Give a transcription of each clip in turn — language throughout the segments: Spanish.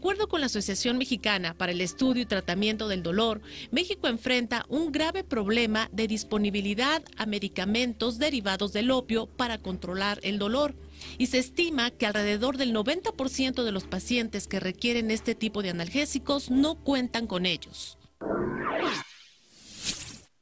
acuerdo con la Asociación Mexicana para el Estudio y Tratamiento del Dolor, México enfrenta un grave problema de disponibilidad a medicamentos derivados del opio para controlar el dolor. Y se estima que alrededor del 90% de los pacientes que requieren este tipo de analgésicos no cuentan con ellos.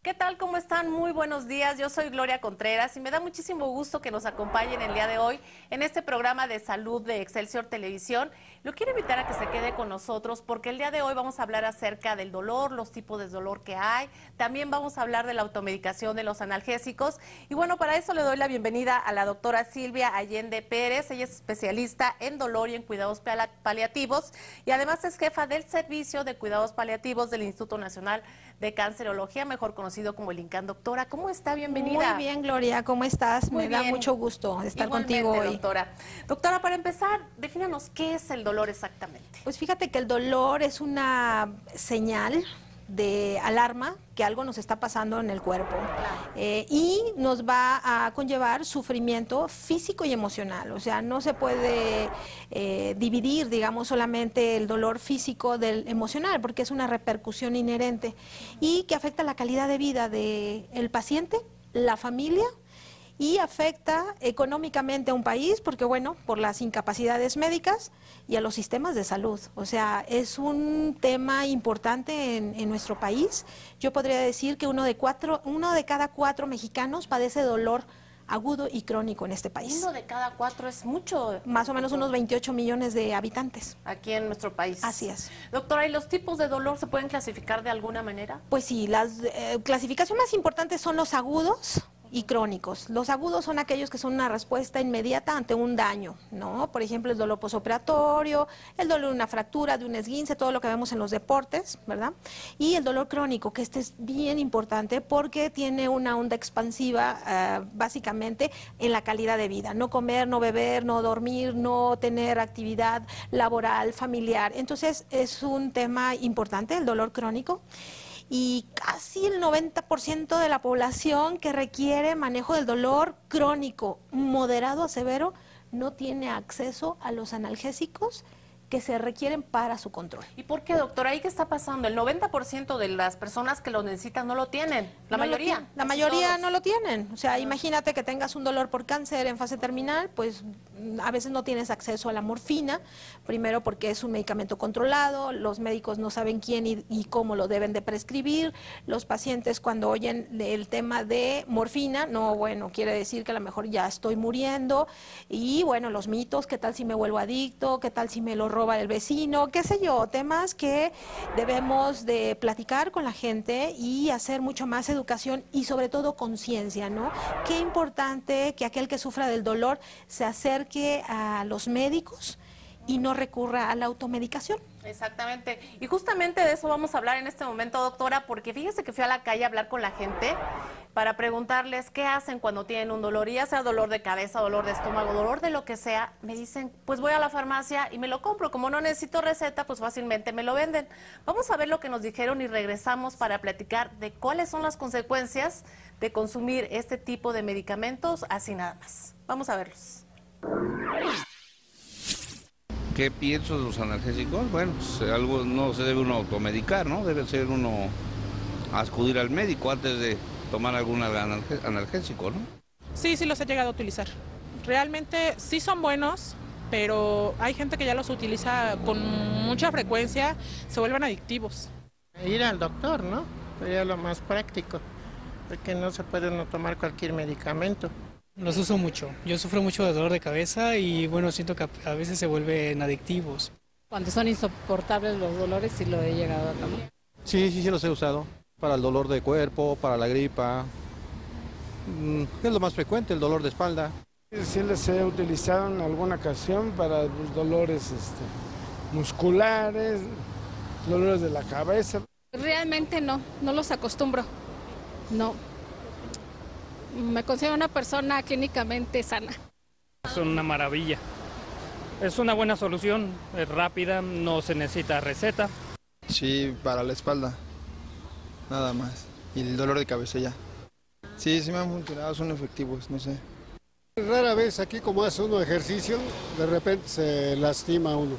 ¿Qué tal? ¿Cómo están? Muy buenos días. Yo soy Gloria Contreras y me da muchísimo gusto que nos acompañen el día de hoy en este programa de salud de Excelsior Televisión. Lo quiero invitar a que se quede con nosotros porque el día de hoy vamos a hablar acerca del dolor, los tipos de dolor que hay. También vamos a hablar de la automedicación de los analgésicos. Y bueno, para eso le doy la bienvenida a la doctora Silvia Allende Pérez. Ella es especialista en dolor y en cuidados paliativos y además es jefa del Servicio de Cuidados Paliativos del Instituto Nacional de Cancerología, mejor conocido como el INCAN. Doctora, ¿cómo está? Bienvenida. Muy bien, Gloria, ¿cómo estás? Muy Me da bien. mucho gusto estar Igualmente, contigo hoy. doctora. Doctora, para empezar, defínanos qué es el dolor exactamente. Pues fíjate que el dolor es una señal de alarma que algo nos está pasando en el cuerpo y nos va a conllevar sufrimiento físico y emocional. O sea, no se puede dividir, digamos, solamente el dolor físico del emocional, porque es una repercusión inherente y que afecta la calidad de vida del paciente, la familia, y afecta económicamente a un país porque, bueno, por las incapacidades médicas y a los sistemas de salud. O sea, es un tema importante en nuestro país. Yo podría decir que uno de cada cuatro mexicanos padece dolor agudo y crónico en este país. Uno de cada cuatro es mucho. Más o menos unos 28 millones de habitantes. Aquí en nuestro país. Así es. Doctora, ¿y los tipos de dolor se pueden clasificar de alguna manera? Pues sí, las clasificaciones más importantes son los agudos y crónicos. Los agudos son aquellos que son una respuesta inmediata ante un daño, ¿no? Por ejemplo, el dolor posoperatorio, el dolor de una fractura, de un esguince, todo lo que vemos en los deportes, ¿verdad? Y el dolor crónico, que este es bien importante porque tiene una onda expansiva básicamente en la calidad de vida. No comer, no beber, no dormir, no tener actividad laboral, familiar. Entonces, es un tema importante el dolor crónico. Y casi el 90% de la población que requiere manejo del dolor crónico, moderado a severo, no tiene acceso a los analgésicos que se requieren para su control. ¿Y por qué, doctora? ¿Ahí qué está pasando? El 90% de las personas que lo necesitan no lo tienen. La mayoría. La mayoría no lo tienen. O sea, imagínate que tengas un dolor por cáncer en fase terminal, pues a veces no tienes acceso a la morfina, primero porque es un medicamento controlado, los médicos no saben quién y cómo lo deben de prescribir, los pacientes cuando oyen el tema de morfina, no, bueno, quiere decir que a lo mejor ya estoy muriendo, y bueno, los mitos, qué tal si me vuelvo adicto, qué tal si me lo roba el vecino, qué sé yo, temas que debemos de platicar con la gente y hacer mucho más educación y sobre todo conciencia, ¿no? Qué importante que aquel que sufra del dolor se acerque a los médicos y no recurra a la automedicación. Exactamente. Y justamente de eso vamos a hablar en este momento, doctora, porque fíjese que fui a la calle a hablar con la gente para preguntarles qué hacen cuando tienen un dolor, y ya sea dolor de cabeza, dolor de estómago, dolor de lo que sea. Me dicen, pues voy a la farmacia y me lo compro. Como no necesito receta, pues fácilmente me lo venden. Vamos a ver lo que nos dijeron y regresamos para platicar de cuáles son las consecuencias de consumir este tipo de medicamentos así nada más. Vamos a verlos. ¿Qué pienso de los analgésicos? Bueno, pues algo no se debe uno automedicar, ¿no? Debe ser uno acudir al médico antes de tomar algún analgésico, ¿no? Sí, sí los he llegado a utilizar. Realmente sí son buenos, pero hay gente que ya los utiliza con mucha frecuencia, se vuelven adictivos. Ir al doctor, ¿no? Sería lo más práctico, porque no se puede uno tomar cualquier medicamento. Los uso mucho. Yo sufro mucho de dolor de cabeza y bueno, siento que a veces se vuelven adictivos. Cuando son insoportables los dolores, sí lo he llegado a tomar. Sí los he usado. Para el dolor de cuerpo, para la gripa. Es lo más frecuente, el dolor de espalda. Sí les he utilizado en alguna ocasión para los dolores musculares, dolores de la cabeza. Realmente no los acostumbro. No. Me considero una persona clínicamente sana. Es una maravilla. Es una buena solución, es rápida, no se necesita receta. Sí, para la espalda, nada más. Y el dolor de cabeza ya. Sí me han funcionado, son efectivos, no sé. Rara vez aquí como hace uno ejercicio, de repente se lastima uno.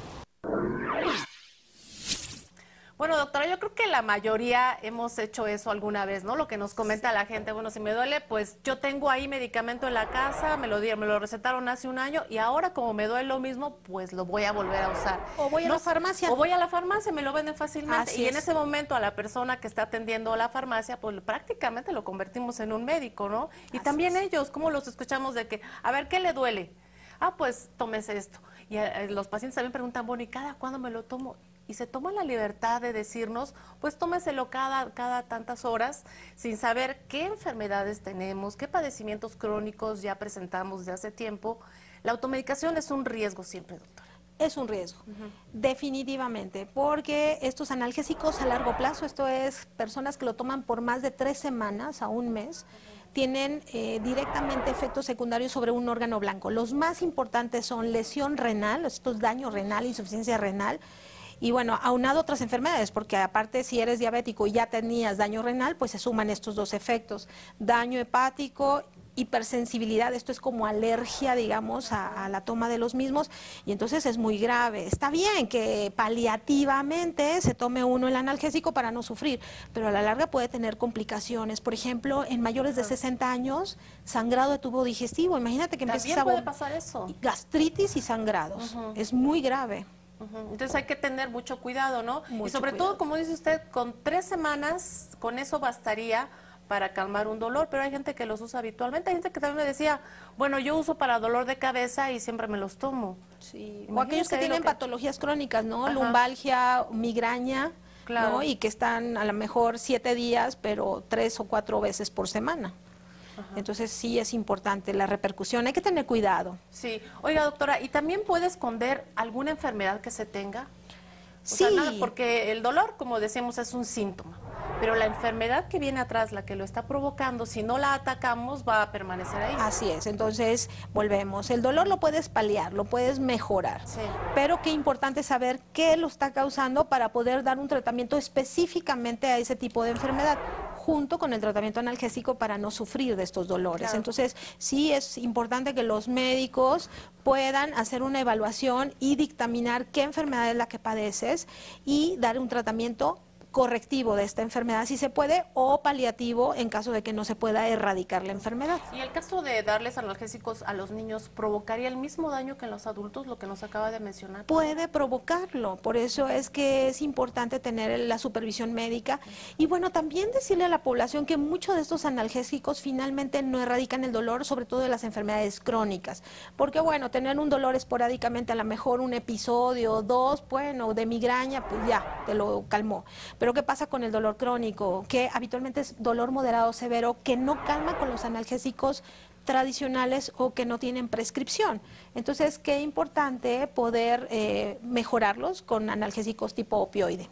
doctora, yo creo que la mayoría hemos hecho eso alguna vez, ¿no? Lo que nos comenta la gente, bueno, si me duele, pues yo tengo ahí medicamento en la casa, me lo recetaron hace un año y ahora como me duele lo mismo, pues lo voy a volver a usar. O voy a la farmacia. O voy a la farmacia, me lo venden fácilmente. Así y en es. ese momento a la persona que está atendiendo la farmacia, pues prácticamente lo convertimos en un médico, ¿no? Y también ellos, ¿cómo los escuchamos de que, a ver, ¿qué le duele? Ah, pues tómese esto. Y los pacientes también preguntan, bueno, ¿y cada cuándo me lo tomo? Y se toma la libertad de decirnos, pues tómeselo cada tantas horas, sin saber qué enfermedades tenemos, qué padecimientos crónicos ya presentamos de hace tiempo. La automedicación es un riesgo siempre, doctora. Es un riesgo, definitivamente, porque estos analgésicos a largo plazo, esto es personas que lo toman por más de 3 semanas a un mes, tienen directamente efectos secundarios sobre un órgano blanco. Los más importantes son lesión renal, esto es daño renal, insuficiencia renal, y bueno, aunado a otras enfermedades, porque aparte si eres diabético y ya tenías daño renal, pues se suman estos dos efectos, daño hepático, hipersensibilidad, esto es como alergia, digamos, a la toma de los mismos, y entonces es muy grave. Está bien que paliativamente se tome uno el analgésico para no sufrir, pero a la larga puede tener complicaciones. Por ejemplo, en mayores de 60 años, sangrado de tubo digestivo. Imagínate que empieces a También puede pasar eso. gastritis y sangrados. Es muy grave. Entonces hay que tener mucho cuidado, ¿no? Mucho y sobre cuidado. todo, como dice usted, con 3 semanas, con eso bastaría para calmar un dolor, pero hay gente que los usa habitualmente. Hay gente que también me decía, bueno, yo uso para dolor de cabeza y siempre me los tomo. Sí. O Imagínese aquellos que tienen patologías crónicas, ¿no? Ajá. Lumbalgia, migraña, Claro. ¿no? Y que están a lo mejor 7 días, pero 3 o 4 veces por semana. Entonces sí es importante la repercusión, hay que tener cuidado. Sí. Oiga, doctora, ¿y también puede esconder alguna enfermedad que se tenga? O Sí. sea, nada, porque el dolor, como decíamos, es un síntoma. Pero la enfermedad que viene atrás, la que lo está provocando, si no la atacamos, va a permanecer ahí. Así es, entonces volvemos. El dolor lo puedes paliar, lo puedes mejorar, Sí. pero qué importante saber qué lo está causando para poder dar un tratamiento específicamente a ese tipo de enfermedad, junto con el tratamiento analgésico para no sufrir de estos dolores. Claro. Entonces, sí es importante que los médicos puedan hacer una evaluación y dictaminar qué enfermedad es la que padeces y dar un tratamiento correctivo de esta enfermedad si se puede o paliativo en caso de que no se pueda erradicar la enfermedad. ¿Y el caso de darles analgésicos a los niños provocaría el mismo daño que en los adultos, lo que nos acaba de mencionar? Puede provocarlo, por eso es que es importante tener la supervisión médica y bueno, también decirle a la población que muchos de estos analgésicos finalmente no erradican el dolor, sobre todo de las enfermedades crónicas, porque bueno, tener un dolor esporádicamente, a lo mejor un episodio, 2, bueno, de migraña, pues ya, te lo calmó. Pero ¿qué pasa con el dolor crónico? Que habitualmente es dolor moderado severo, que no calma con los analgésicos tradicionales o que no tienen prescripción. Entonces, qué importante poder mejorarlos con analgésicos tipo opioide.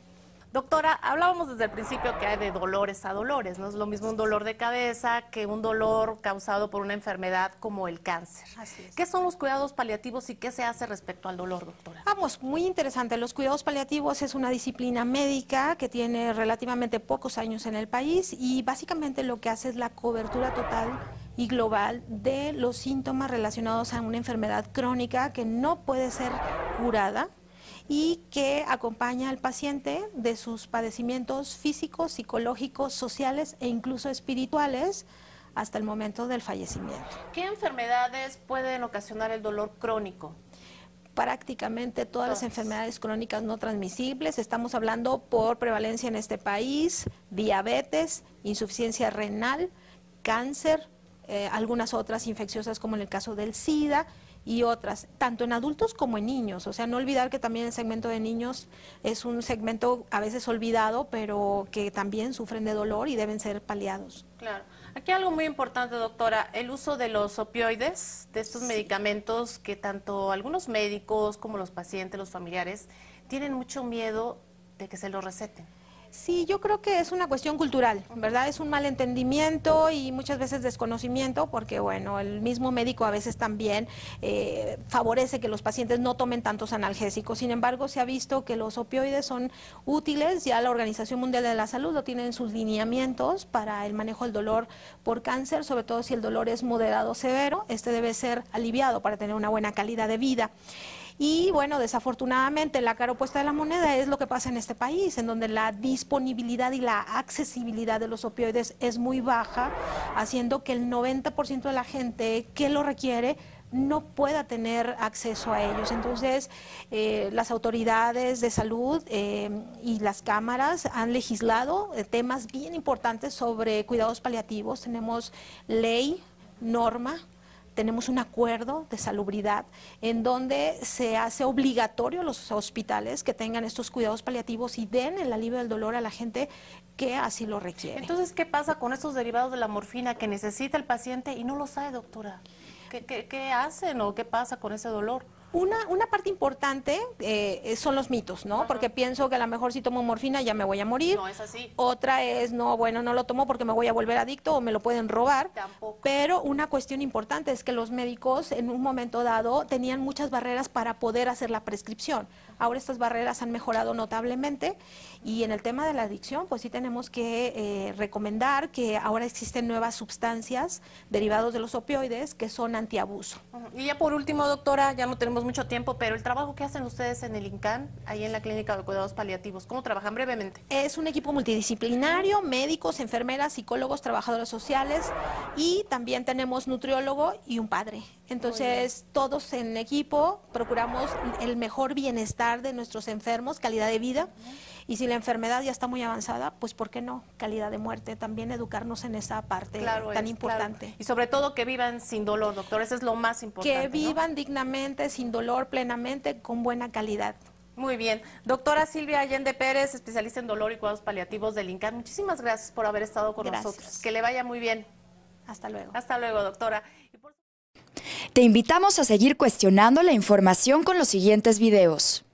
Doctora, hablábamos desde el principio que hay de dolores a dolores, no es lo mismo un dolor de cabeza que un dolor causado por una enfermedad como el cáncer. Así es. ¿Qué son los cuidados paliativos y qué se hace respecto al dolor, doctora? Vamos, muy interesante. Los cuidados paliativos es una disciplina médica que tiene relativamente pocos años en el país y básicamente lo que hace es la cobertura total y global de los síntomas relacionados a una enfermedad crónica que no puede ser curada y que acompaña al paciente de sus padecimientos físicos, psicológicos, sociales e incluso espirituales hasta el momento del fallecimiento. ¿Qué enfermedades pueden ocasionar el dolor crónico? Prácticamente todas las enfermedades crónicas no transmisibles, estamos hablando por prevalencia en este país, diabetes, insuficiencia renal, cáncer, algunas otras infecciosas como en el caso del SIDA y otras, tanto en adultos como en niños. O sea, no olvidar que también el segmento de niños es un segmento a veces olvidado, pero que también sufren de dolor y deben ser paliados. Claro. Aquí algo muy importante, doctora, el uso de los opioides, de estos medicamentos que tanto algunos médicos como los pacientes, los familiares, tienen mucho miedo de que se los receten. Sí, yo creo que es una cuestión cultural, ¿verdad? Es un malentendimiento y muchas veces desconocimiento porque, bueno, el mismo médico a veces también favorece que los pacientes no tomen tantos analgésicos. Sin embargo, se ha visto que los opioides son útiles, ya la Organización Mundial de la Salud lo tiene en sus lineamientos para el manejo del dolor por cáncer, sobre todo si el dolor es moderado o severo, este debe ser aliviado para tener una buena calidad de vida. Y bueno, desafortunadamente la cara opuesta de la moneda es lo que pasa en este país, en donde la disponibilidad y la accesibilidad de los opioides es muy baja, haciendo que el 90% de la gente que lo requiere no pueda tener acceso a ellos. Entonces, las autoridades de salud y las cámaras han legislado temas bien importantes sobre cuidados paliativos. Tenemos ley, norma, tenemos un acuerdo de salubridad en donde se hace obligatorio a los hospitales que tengan estos cuidados paliativos y den el alivio del dolor a la gente que así lo requiere. Entonces, ¿qué pasa con estos derivados de la morfina que necesita el paciente y no lo sabe, doctora? ¿Qué hacen o qué pasa con ese dolor? Una parte importante son los mitos, ¿no? Porque pienso que a lo mejor si tomo morfina ya me voy a morir. No es así. Otra es, no, bueno, no lo tomo porque me voy a volver adicto o me lo pueden robar. Tampoco. Pero una cuestión importante es que los médicos en un momento dado tenían muchas barreras para poder hacer la prescripción. Ahora estas barreras han mejorado notablemente y en el tema de la adicción, pues sí tenemos que recomendar que ahora existen nuevas sustancias derivados de los opioides que son antiabuso. Y ya por último, doctora, ya no tenemos mucho tiempo, pero el trabajo que hacen ustedes en el INCAN, ahí en la Clínica de Cuidados Paliativos, ¿cómo trabajan brevemente? Es un equipo multidisciplinario, médicos, enfermeras, psicólogos, trabajadores sociales y también tenemos nutriólogo y un padre. Entonces, todos en equipo procuramos el mejor bienestar de nuestros enfermos, calidad de vida. Y si la enfermedad ya está muy avanzada, pues ¿por qué no? Calidad de muerte, también educarnos en esa parte tan importante. Claro. Y sobre todo que vivan sin dolor, doctor, eso es lo más importante. Que vivan dignamente, sin dolor, plenamente, con buena calidad. Muy bien. Doctora Silvia Allende Pérez, especialista en dolor y cuidados paliativos del INCAN, muchísimas gracias por haber estado con nosotros. Que le vaya muy bien. Hasta luego. Hasta luego, doctora. Te invitamos a seguir cuestionando la información con los siguientes videos.